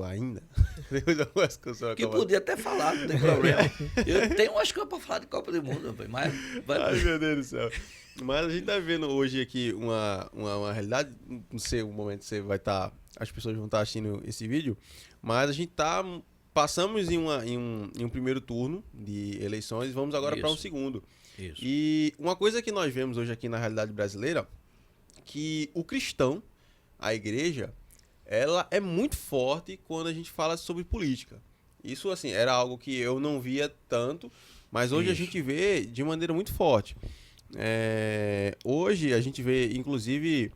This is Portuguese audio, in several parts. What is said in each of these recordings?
ainda. Temos algumas coisas sobre a Que Copa do Mundo. podia até falar, não tem problema. Eu tenho umas coisas para falar de Copa do Mundo, rapaz, mas Ai, meu Deus do céu. Mas a gente tá vendo hoje aqui uma realidade. Não sei o momento que você vai estar. As pessoas vão estar assistindo esse vídeo. Mas a gente tá. Passamos em um primeiro turno de eleições. Vamos agora para um Isso. segundo. Isso. E uma coisa que nós vemos hoje aqui na realidade brasileira, que o cristão, a igreja, ela é muito forte quando a gente fala sobre política. Isso, assim, era algo que eu não via tanto, mas hoje a Isso. gente vê de maneira muito forte. Hoje a gente vê, inclusive,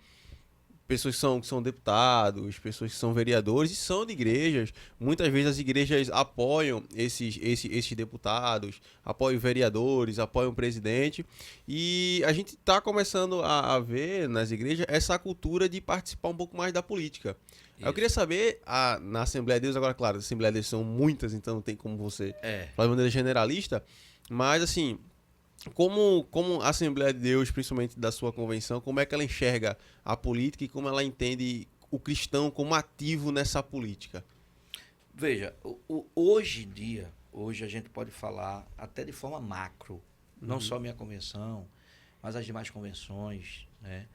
pessoas que são deputados, pessoas que são vereadores e são de igrejas. Muitas vezes as igrejas apoiam esses deputados, apoiam vereadores, apoiam o presidente. E a gente está começando a ver nas igrejas essa cultura de participar um pouco mais da política. Eu Isso. queria saber, na Assembleia de Deus, agora, claro, as Assembleias de Deus são muitas, então não tem como você falar de maneira generalista, mas assim, como a Assembleia de Deus, principalmente da sua convenção, como é que ela enxerga a política e como ela entende o cristão como ativo nessa política? Veja, hoje em dia, hoje a gente pode falar até de forma macro, não só a minha convenção, mas as demais convenções, né,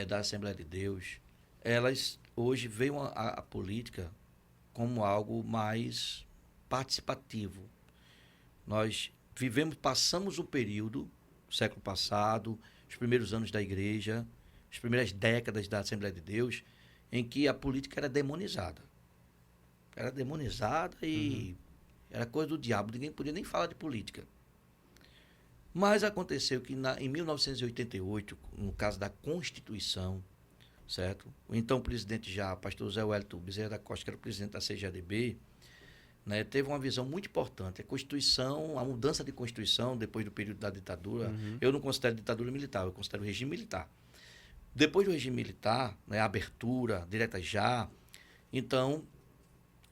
da Assembleia de Deus, elas hoje veem a política como algo mais participativo. Nós passamos um período, século passado, os primeiros anos da igreja, as primeiras décadas da Assembleia de Deus, em que a política era demonizada. Era demonizada e era coisa do diabo, ninguém podia nem falar de política. Mas aconteceu que em 1988, no caso da Constituição, certo? O então presidente já, pastor Zé Wellington Bezerra da Costa, que era o presidente da CGADB, né, teve uma visão muito importante. A Constituição, a mudança de Constituição, depois do período da ditadura, eu não considero ditadura militar, eu considero regime militar. Depois do regime militar, né, a abertura, direta já, então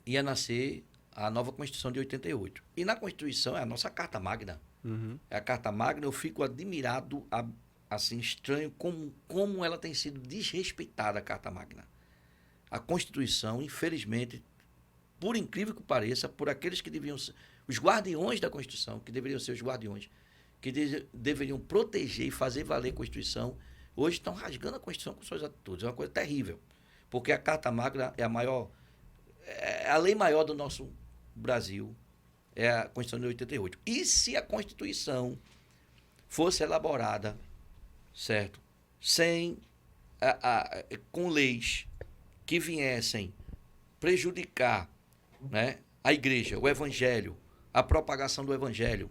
ia nascer a nova Constituição de 88. E na Constituição é a nossa Carta Magna. É a Carta Magna, eu fico admirado, assim, estranho, como ela tem sido desrespeitada, a Carta Magna. A Constituição, infelizmente, por incrível que pareça, por aqueles que deviam ser os guardiões da Constituição, que deveriam ser os guardiões, que deveriam proteger e fazer valer a Constituição, hoje estão rasgando a Constituição com suas atitudes. É uma coisa terrível, porque a Carta Magna é a lei maior do nosso Brasil, é a Constituição de 88. E se a Constituição fosse elaborada, certo, sem com leis que viessem prejudicar, né, a igreja, o evangelho, a propagação do evangelho,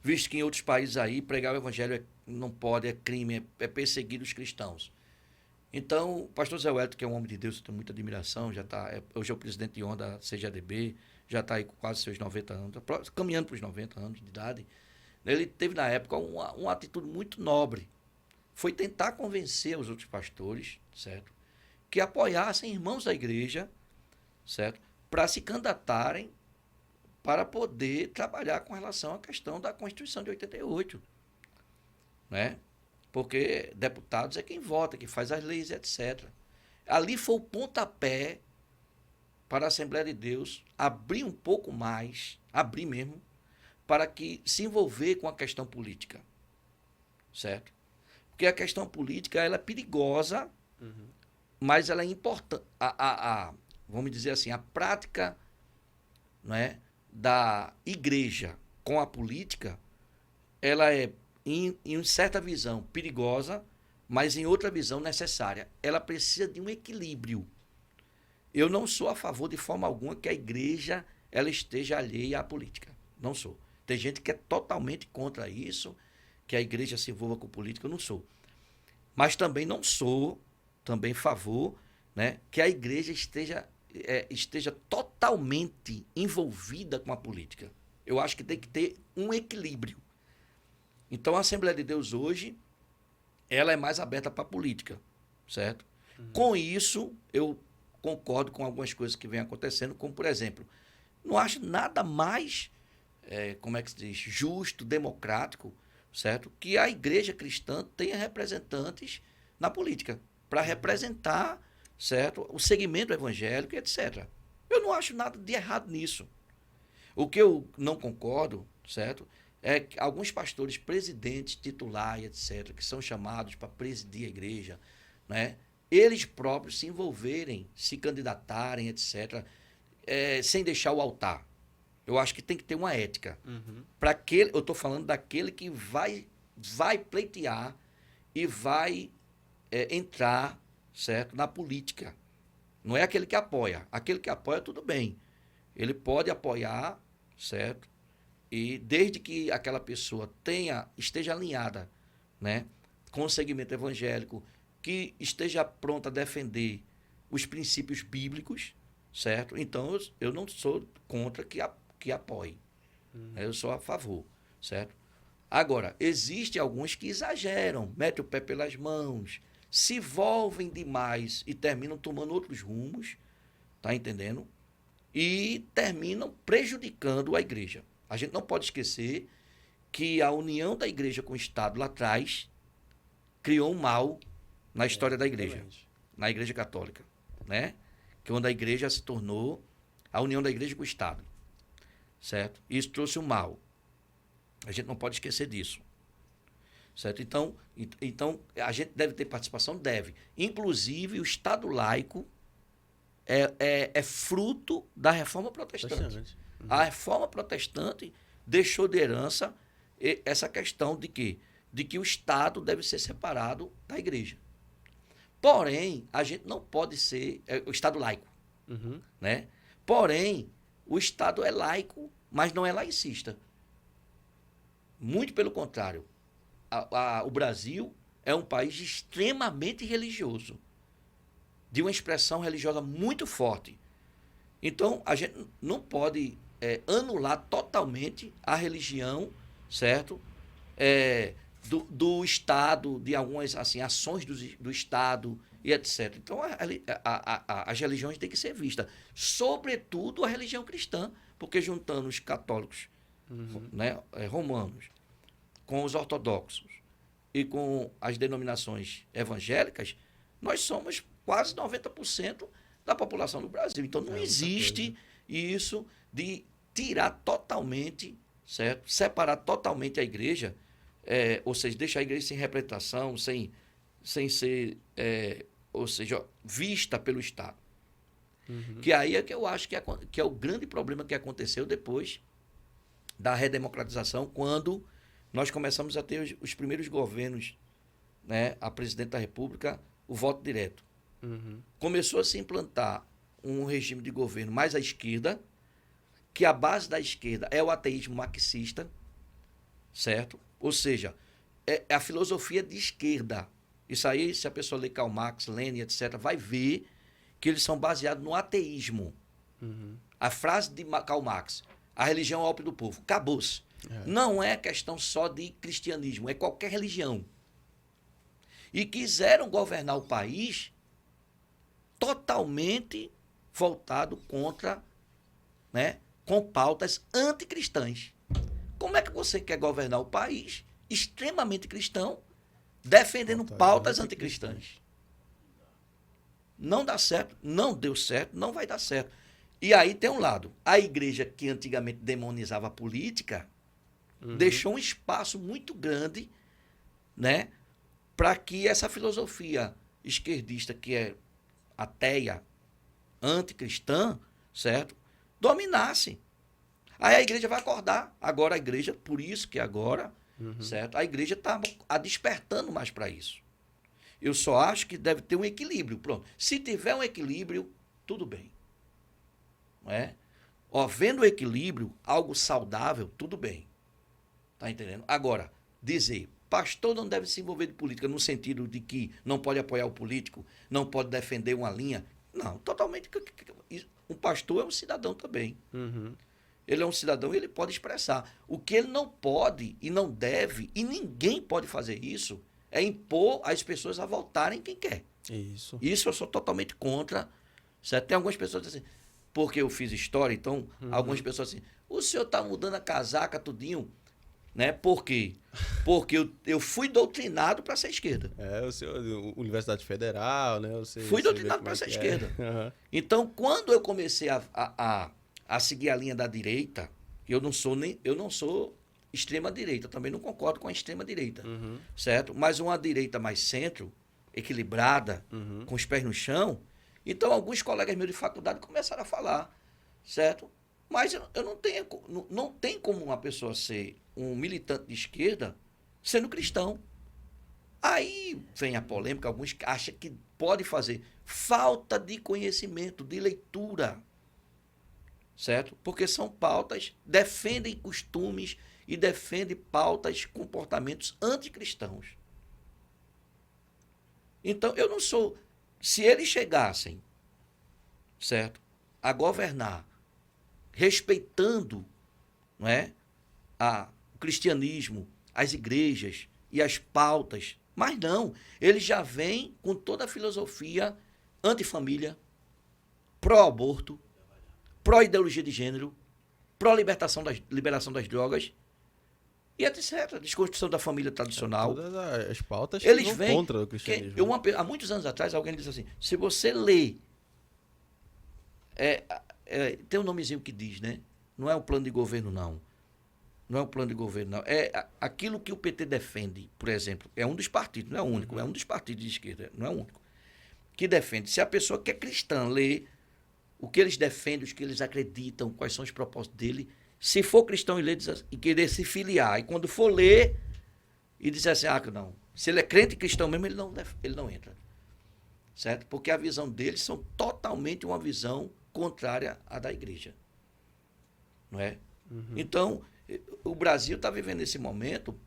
visto que em outros países aí pregar o evangelho não pode, é crime, é perseguir os cristãos. Então, o pastor Zé Wellington, que é um homem de Deus, eu tenho muita admiração, hoje é o presidente de honra da CGADB, já está aí com quase seus 90 anos, caminhando para os 90 anos de idade. Ele teve, na época, uma atitude muito nobre. Foi tentar convencer os outros pastores, certo, que apoiassem irmãos da igreja, certo, para se candidatarem para poder trabalhar com relação à questão da Constituição de 88, né? Porque deputados é quem vota, quem faz as leis, etc. Ali foi o pontapé para a Assembleia de Deus abrir um pouco mais, abrir mesmo, para que se envolver com a questão política, certo? Porque a questão política ela é perigosa, mas ela é importante. Vamos dizer assim, a prática, né, da igreja com a política, ela é, em certa visão, perigosa, mas em outra visão necessária. Ela precisa de um equilíbrio. Eu não sou a favor de forma alguma que a igreja ela esteja alheia à política. Não sou. Tem gente que é totalmente contra isso, que a igreja se envolva com política. Eu não sou. Mas também não sou também a favor, né, que a igreja esteja totalmente envolvida com a política. Eu acho que tem que ter um equilíbrio. Então, a Assembleia de Deus hoje, ela é mais aberta para a política, certo? Com isso, eu concordo com algumas coisas que vêm acontecendo, como, por exemplo, não acho nada mais, como é que se diz, justo, democrático, certo? Que a igreja cristã tenha representantes na política, para representar certo? O segmento evangélico, etc. Eu não acho nada de errado nisso. O que eu não concordo, certo? É que alguns pastores, presidentes, titulares, etc., que são chamados para presidir a igreja, né? Eles próprios se envolverem, se candidatarem, etc., sem deixar o altar. Eu acho que tem que ter uma ética. Para aquele, eu estou falando daquele que vai pleitear e vai entrar, certo, na política. Não é aquele que apoia. Aquele que apoia, tudo bem. Ele pode apoiar, certo? E desde que aquela pessoa esteja alinhada, né, com o segmento evangélico, que esteja pronta a defender os princípios bíblicos, certo? Então, eu não sou contra que apoie. Eu sou a favor, certo? Agora, existem alguns que exageram, metem o pé pelas mãos, se envolvem demais e terminam tomando outros rumos, tá entendendo? E terminam prejudicando a igreja. A gente não pode esquecer que a união da igreja com o Estado lá atrás criou um mal na história da igreja, na igreja católica, né? Que é onde a igreja se tornou a união da igreja com o Estado, certo? Isso trouxe um mal. A gente não pode esquecer disso, certo? Então a gente deve ter participação? Deve. Inclusive, o Estado laico é fruto da Reforma Protestante. A Reforma Protestante deixou de herança essa questão de que o Estado deve ser separado da igreja. Porém, a gente não pode ser o Estado laico, né? Porém, o Estado é laico, mas não é laicista. Muito pelo contrário. O Brasil é um país extremamente religioso, de uma expressão religiosa muito forte. Então, a gente não pode anular totalmente a religião, certo? Do Estado, de algumas assim, ações do Estado e etc. Então, as religiões têm que ser vistas, sobretudo a religião cristã, porque juntando os católicos, né, romanos, com os ortodoxos e com as denominações evangélicas, nós somos quase 90% da população do Brasil. Então, não existe isso de tirar totalmente, certo? Separar totalmente a igreja, ou seja, deixar a igreja sem representação, sem ser, ou seja, vista pelo Estado. Que aí é que eu acho que é o grande problema que aconteceu depois da redemocratização, quando nós começamos a ter os primeiros governos, né, a presidente da República, o voto direto. Começou a se implantar um regime de governo mais à esquerda, que a base da esquerda é o ateísmo marxista, certo? Ou seja, é a filosofia de esquerda. Isso aí, se a pessoa ler Karl Marx, Lenin, etc., vai ver que eles são baseados no ateísmo. A frase de Karl Marx, a religião é o ópio do povo, acabou-se. Não é questão só de cristianismo, é qualquer religião. E quiseram governar o país totalmente voltado contra, né, com pautas anticristãs. Como é que você quer governar o país extremamente cristão, defendendo pautas anticristãs? Não dá certo, não deu certo, não vai dar certo. E aí tem um lado, a igreja que antigamente demonizava a política, deixou um espaço muito grande, né, para que essa filosofia esquerdista, que é ateia, anticristã, certo, dominasse. Aí a igreja vai acordar. Agora a igreja, por isso que agora, certo, a igreja está despertando mais para isso. Eu só acho que deve ter um equilíbrio. Pronto. Se tiver um equilíbrio, tudo bem. Não é? Vendo o equilíbrio, algo saudável, tudo bem. Tá entendendo? Agora, dizer, pastor não deve se envolver de política no sentido de que não pode apoiar o político, não pode defender uma linha. Não, totalmente. Um pastor é um cidadão também. Ele é um cidadão e ele pode expressar. O que ele não pode e não deve, e ninguém pode fazer isso, é impor as pessoas a votarem quem quer. Isso eu sou totalmente contra. Certo? Tem algumas pessoas assim, porque eu fiz história, então algumas pessoas assim, o senhor está mudando a casaca, tudinho. Né? Por quê? Porque eu fui doutrinado para ser esquerda. O seu Universidade Federal, né? Fui doutrinado para ser esquerda. Uhum. Então, quando eu comecei a seguir a linha da direita, eu não sou extrema direita, também não concordo com a extrema direita, certo? Mas uma direita mais centro, equilibrada, com os pés no chão. Então, alguns colegas meus de faculdade começaram a falar, certo? Mas eu não tem como uma pessoa ser um militante de esquerda sendo cristão. Aí vem a polêmica, alguns acham que pode fazer falta de conhecimento, de leitura, certo? Porque são pautas, defendem costumes e defendem pautas, comportamentos anticristãos. Então, eu não sou... Se eles chegassem, certo, a governar, respeitando, não é, o cristianismo, as igrejas e as pautas, mas não, eles já vêm com toda a filosofia antifamília, pró-aborto, pró-ideologia de gênero, pró-liberação das drogas e etc. Desconstrução da família tradicional. Todas as pautas que Eles vão vêm contra o cristianismo. há muitos anos atrás, alguém disse assim, se você lê, tem um nomezinho que diz, né? Não é um plano de governo, não. Não é um plano de governo, não. É aquilo que o PT defende, por exemplo. É um dos partidos, não é o único. É um dos partidos de esquerda, não é o único. Que defende. Se a pessoa que é cristã lê o que eles defendem, os que eles acreditam, quais são os propósitos dele, se for cristão e ler e querer se filiar, e quando for ler e dizer assim, não. Se ele é crente cristão mesmo, ele não entra. Certo? Porque a visão deles são totalmente uma visão contrária à da igreja. Não é? Então, o Brasil está vivendo esse momento,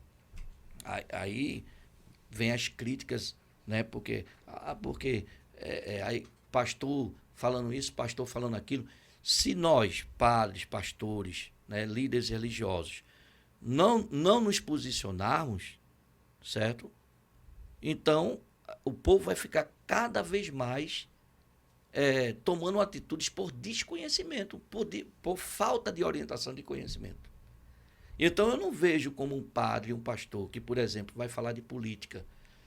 aí vem as críticas, né? Porque aí pastor falando isso, pastor falando aquilo. Se nós, padres, pastores, né, líderes religiosos, não nos posicionarmos, certo? Então, o povo vai ficar cada vez mais tomando atitudes por desconhecimento, por falta de orientação de conhecimento. Então, eu não vejo como um padre, um pastor, que, por exemplo, vai falar de política,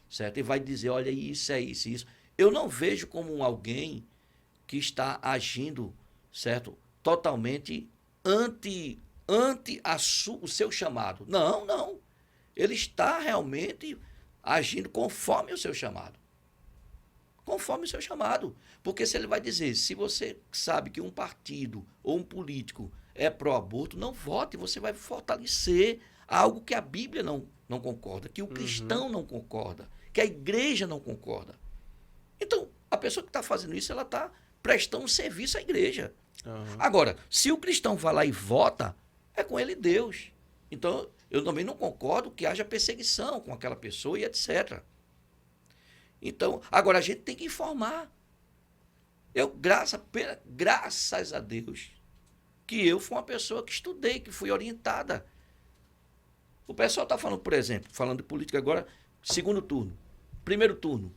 certo? E vai dizer, olha, isso é isso, isso. Eu não vejo como alguém que está agindo, certo? Totalmente anti o seu chamado. Não. Ele está realmente agindo conforme o seu chamado. Conforme o seu chamado. Porque se ele vai dizer, se você sabe que um partido ou um político é pró-aborto, não vote, você vai fortalecer algo que a Bíblia não concorda, que o cristão não concorda, que a igreja não concorda. Então, a pessoa que está fazendo isso, ela está prestando serviço à igreja. Agora, se o cristão vai lá e vota, é com ele Deus. Então, eu também não concordo que haja perseguição com aquela pessoa e etc. Então, agora a gente tem que informar. Graças a Deus, que eu fui uma pessoa que estudei, que fui orientada. O pessoal está falando, por exemplo, falando de política agora, segundo turno. Primeiro turno,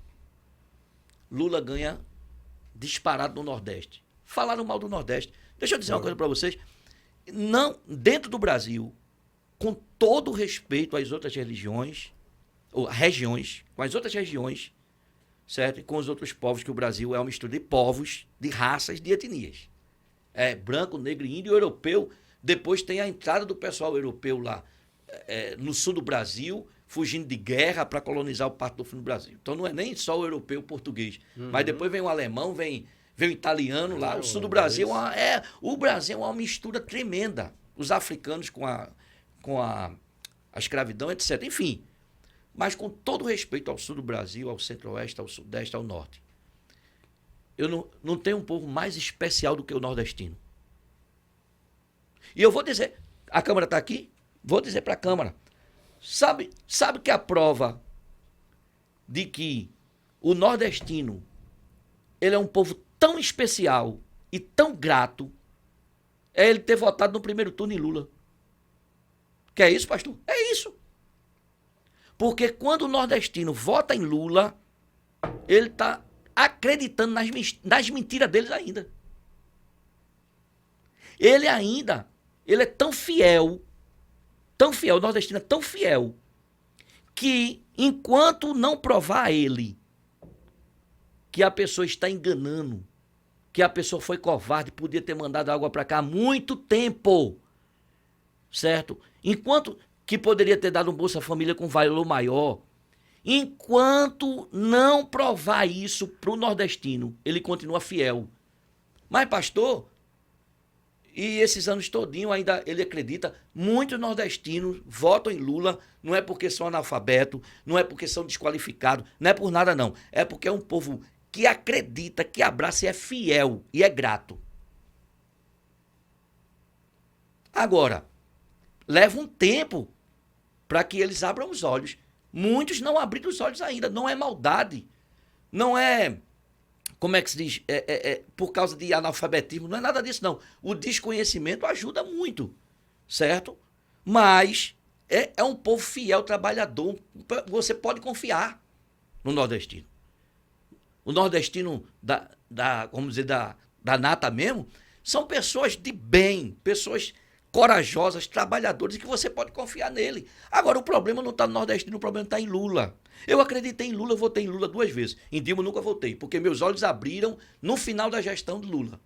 Lula ganha disparado no Nordeste. Falaram mal do Nordeste. Deixa eu dizer uma coisa para vocês. Não, dentro do Brasil, com todo o respeito às outras religiões, ou regiões, com as outras regiões, certo? E com os outros povos, que o Brasil é uma mistura de povos, de raças, de etnias. É branco, negro, índio, europeu. Depois tem a entrada do pessoal europeu lá no sul do Brasil, fugindo de guerra para colonizar o parte do sul do Brasil. Então não é nem só o europeu, o português. Mas depois vem o alemão, vem o italiano lá. O sul do Brasil o Brasil é uma mistura tremenda. Os africanos com a escravidão, etc. Enfim. Mas com todo respeito ao sul do Brasil, ao centro-oeste, ao sudeste, ao norte. Eu não tenho um povo mais especial do que o nordestino. E eu vou dizer, a Câmara está aqui? Vou dizer para a Câmara. Sabe que a prova de que o nordestino ele é um povo tão especial e tão grato é ele ter votado no primeiro turno em Lula. Que é isso, pastor? É isso. Porque quando o nordestino vota em Lula, ele está acreditando nas mentiras deles ainda. Ele é tão fiel Tão fiel, o nordestino é tão fiel, que enquanto não provar a ele que a pessoa está enganando, que a pessoa foi covarde, podia ter mandado água para cá há muito tempo, certo? Enquanto que poderia ter dado um Bolsa Família com valor maior, enquanto não provar isso para o nordestino, ele continua fiel. Mas, pastor, e esses anos todinho ainda ele acredita, muitos nordestinos votam em Lula, não é porque são analfabetos, não é porque são desqualificados, não é por nada não, é porque é um povo que acredita, que abraça e é fiel e é grato. Agora, leva um tempo para que eles abram os olhos. Muitos não abriram os olhos ainda, não é maldade, não é... Como é que se diz? Por causa de analfabetismo, não é nada disso, não. O desconhecimento ajuda muito, certo? Mas é um povo fiel, trabalhador. Você pode confiar no nordestino. O nordestino vamos dizer, da nata mesmo, são pessoas de bem, pessoas corajosas, trabalhadores, e que você pode confiar nele. Agora, o problema não está no nordestino, o problema está em Lula. Eu acreditei em Lula, eu votei em Lula 2 vezes. Em Dilma eu nunca votei, porque meus olhos abriram no final da gestão de Lula.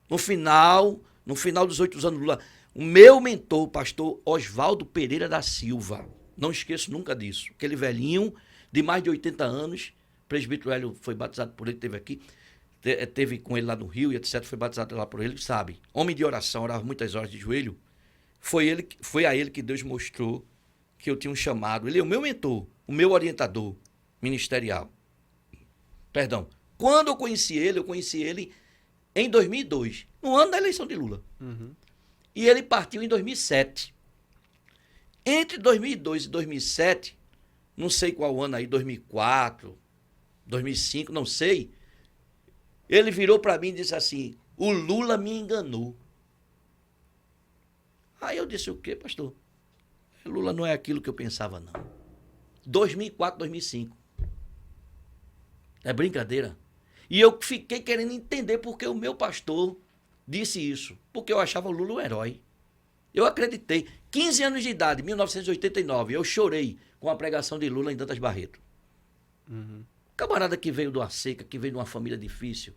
No final dos 8 anos de Lula. O meu mentor, o pastor Oswaldo Pereira da Silva, não esqueço nunca disso. Aquele velhinho de mais de 80 anos, o presbítero Hélio foi batizado por ele, teve com ele lá no Rio e etc, foi batizado lá por ele, sabe? Homem de oração, orava muitas horas de joelho. Foi a ele que Deus mostrou que eu tinha um chamado. Ele é o meu mentor, o meu orientador ministerial. Perdão. Quando eu conheci ele em 2002, no ano da eleição de Lula. Uhum. E ele partiu em 2007. Entre 2002 e 2007, não sei qual ano aí, 2004, 2005, não sei, ele virou para mim e disse assim, o Lula me enganou. Aí eu disse, o quê, pastor? Lula não é aquilo que eu pensava, não. 2004, 2005. É brincadeira. E eu fiquei querendo entender porque o meu pastor disse isso. Porque eu achava o Lula um herói. Eu acreditei. 15 anos de idade, 1989, eu chorei com a pregação de Lula em Dantas Barreto. Uhum. Camarada que veio de uma seca, que veio de uma família difícil,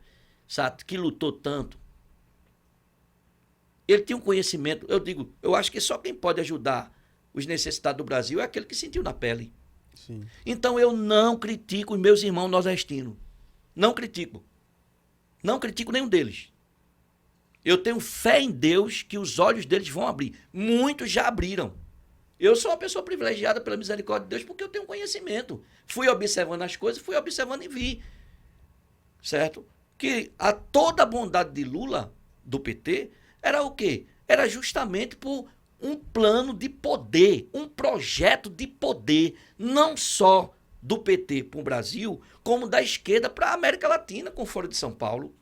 sabe, que lutou tanto. Ele tinha um conhecimento, eu acho que só quem pode ajudar os necessitados do Brasil é aquele que sentiu na pele. Sim. Então eu não critico os meus irmãos nordestinos. Não critico. Não critico nenhum deles. Eu tenho fé em Deus que os olhos deles vão abrir. Muitos já abriram. Eu sou uma pessoa privilegiada pela misericórdia de Deus porque eu tenho conhecimento. Fui observando as coisas, fui observando e vi. Certo? Que toda a bondade de Lula, do PT, era o quê? Era justamente por um plano de poder, um projeto de poder, não só do PT para o Brasil, como da esquerda para a América Latina, com Fora de São Paulo.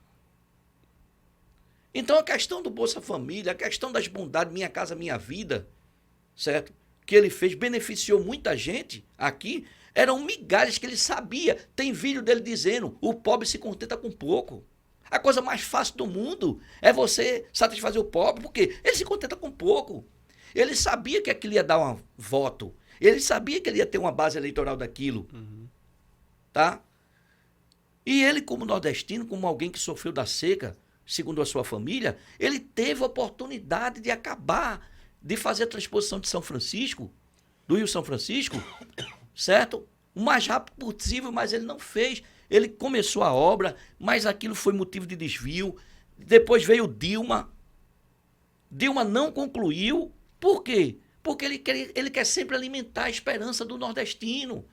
Então a questão do Bolsa Família, a questão das bondades, Minha Casa Minha Vida, certo? Que ele fez, beneficiou muita gente aqui, eram migalhas que ele sabia. Tem vídeo dele dizendo, o pobre se contenta com pouco. A coisa mais fácil do mundo é você satisfazer o pobre, porque ele se contenta com pouco. Ele sabia que aquilo ia dar um voto. Ele sabia que ele ia ter uma base eleitoral daquilo. Uhum. Tá? E ele, como nordestino, como alguém que sofreu da seca, segundo a sua família, ele teve a oportunidade de acabar, de fazer a transposição de São Francisco, do Rio São Francisco, certo? O mais rápido possível, mas ele não fez. Ele começou a obra, mas aquilo foi motivo de desvio. Depois veio Dilma. Dilma não concluiu. Por quê? Porque ele quer sempre alimentar a esperança do nordestino.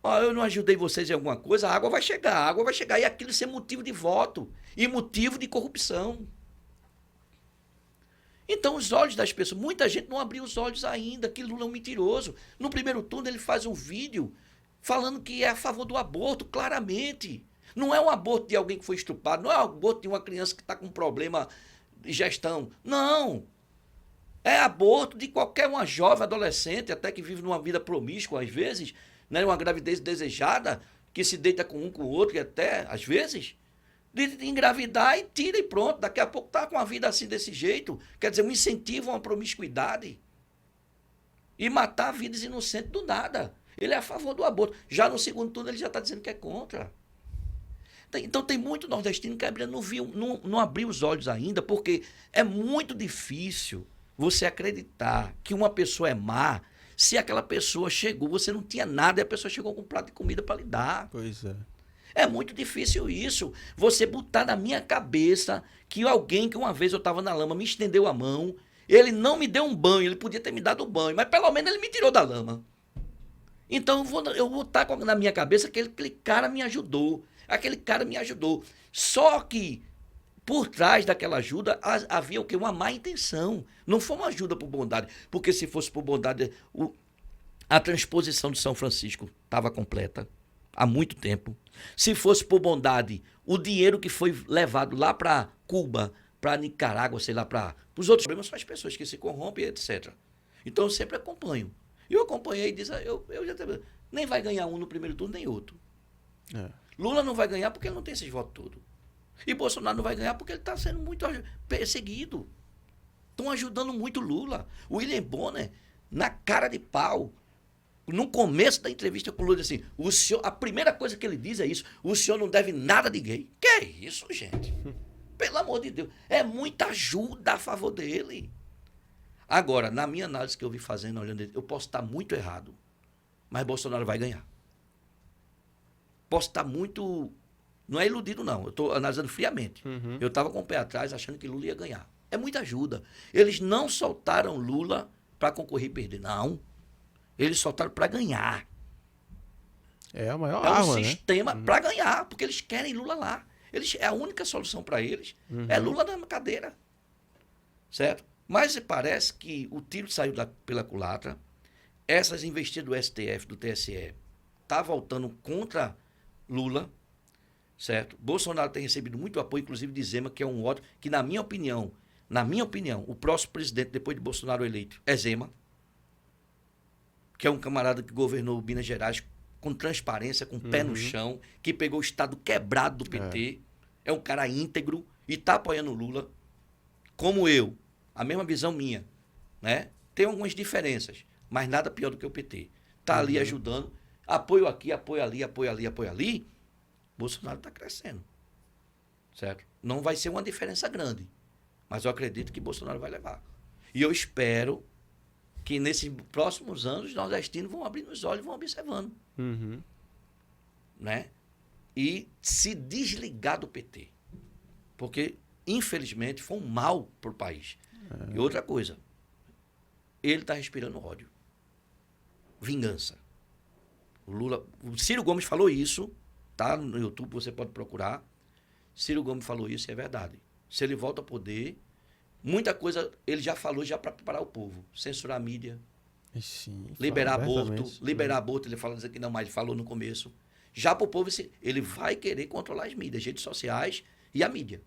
Eu não ajudei vocês em alguma coisa, a água vai chegar. E aquilo ser motivo de voto e motivo de corrupção. Então, os olhos das pessoas, muita gente não abriu os olhos ainda, que Lula é um mentiroso. No primeiro turno, ele faz um vídeo falando que é a favor do aborto, claramente. Não é um aborto de alguém que foi estuprado, não é um aborto de uma criança que está com problema de gestão. Não. É aborto de qualquer uma jovem, adolescente, até que vive numa vida promíscua, às vezes, né, uma gravidez desejada, que se deita com um com o outro, e até, às vezes, de engravidar e tira e pronto. Daqui a pouco está com a vida assim, desse jeito. Quer dizer, um incentivo a uma promiscuidade. e matar vidas inocentes do nada. Ele é a favor do aborto. Já no segundo turno ele já está dizendo que é contra. Então tem muito nordestino que não abriu os olhos ainda, porque é muito difícil você acreditar que uma pessoa é má se aquela pessoa chegou, você não tinha nada e a pessoa chegou com um prato de comida para lhe dar. Pois é. É muito difícil isso. Você botar na minha cabeça que alguém que uma vez eu estava na lama me estendeu a mão, ele não me deu um banho, ele podia ter me dado um banho, mas pelo menos ele me tirou da lama. Então eu vou estar na minha cabeça que aquele cara me ajudou. Aquele cara me ajudou. Só que por trás daquela ajuda havia o quê? Uma má intenção. Não foi uma ajuda por bondade. Porque se fosse por bondade, a transposição de São Francisco estava completa há muito tempo. Se fosse por bondade, o dinheiro que foi levado lá para Cuba, para Nicarágua, sei lá, para os outros problemas são as pessoas que se corrompem, etc. Então eu sempre acompanho. Eu acompanhei e disse, eu já nem vai ganhar um no primeiro turno, nem outro. É. Lula não vai ganhar porque ele não tem esses votos todos. E Bolsonaro não vai ganhar porque ele está sendo muito perseguido. Estão ajudando muito Lula. O William Bonner, na cara de pau, no começo da entrevista com o Lula, disse assim, o senhor, a primeira coisa que ele diz é isso, o senhor não deve nada de gay. Que é isso, gente? Pelo amor de Deus. É muita ajuda a favor dele. Agora, na minha análise que eu vi fazendo, olhando ele, eu posso estar muito errado, mas Bolsonaro vai ganhar. Posso estar muito... Não é iludido, não. Eu estou analisando friamente. Uhum. Eu estava com o pé atrás, achando que Lula ia ganhar. É muita ajuda. Eles não soltaram Lula para concorrer e perder. Não. Eles soltaram para ganhar. É a maior É arma, um né? sistema para ganhar, porque eles querem Lula lá. É a única solução para eles. É Lula na cadeira. Certo? Mas parece que o tiro saiu pela culatra. Essas investidas do STF, do TSE, tá voltando contra Lula, certo? Bolsonaro tem recebido muito apoio, inclusive de Zema, que é um ódio, que na minha opinião, o próximo presidente depois de Bolsonaro eleito é Zema, que é um camarada que governou Minas Gerais com transparência, com pé no chão, que pegou o estado quebrado do PT, é um cara íntegro e tá apoiando o Lula, como eu, a mesma visão minha, né? Tem algumas diferenças, mas nada pior do que o PT. Tá ali ajudando, apoio aqui, apoio ali, apoio ali, apoio ali. Bolsonaro está crescendo, certo? Não vai ser uma diferença grande, mas eu acredito que Bolsonaro vai levar. E eu espero que nesses próximos anos os nordestinos vão abrindo os olhos e vão observando, né? E se desligar do PT, porque infelizmente foi um mal para o país. E outra coisa, ele está respirando ódio, vingança. O Ciro Gomes falou isso, tá no YouTube, você pode procurar. Ciro Gomes falou isso e é verdade. Se ele volta ao poder, muita coisa ele já falou já para preparar o povo. Censurar a mídia, Sim, liberar aborto, ele fala dizer que não, mas ele falou no começo. Já para o povo, ele vai querer controlar as mídias, as redes sociais e a mídia.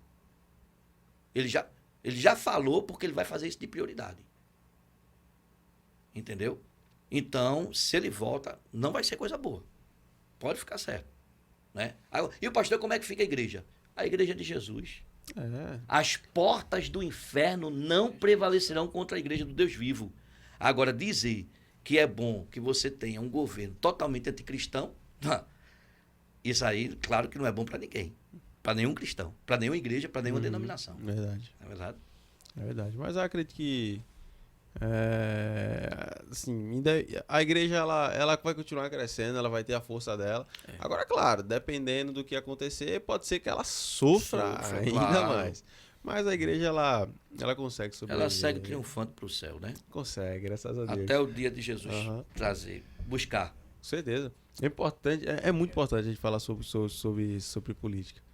Ele já falou porque ele vai fazer isso de prioridade. Entendeu? Então, se ele volta, não vai ser coisa boa. Pode ficar certo. Né? E o pastor, como é que fica a igreja? A igreja de Jesus. As portas do inferno não prevalecerão contra a igreja do Deus vivo. Agora, dizer que é bom que você tenha um governo totalmente anticristão, isso aí, claro que não é bom para ninguém. Para nenhum cristão, para nenhuma igreja, para nenhuma denominação. Verdade. Não é verdade? É verdade. Mas eu acredito que assim, ainda, a igreja ela vai continuar crescendo, ela vai ter a força dela. Agora, claro, dependendo do que acontecer, pode ser que ela sofra ainda claro. mais. Mas a igreja ela consegue sobreviver. Ela segue triunfando para o céu, né? Consegue, graças a Deus. Até o dia de Jesus trazer, buscar. Com certeza. É importante, é muito importante a gente falar sobre política.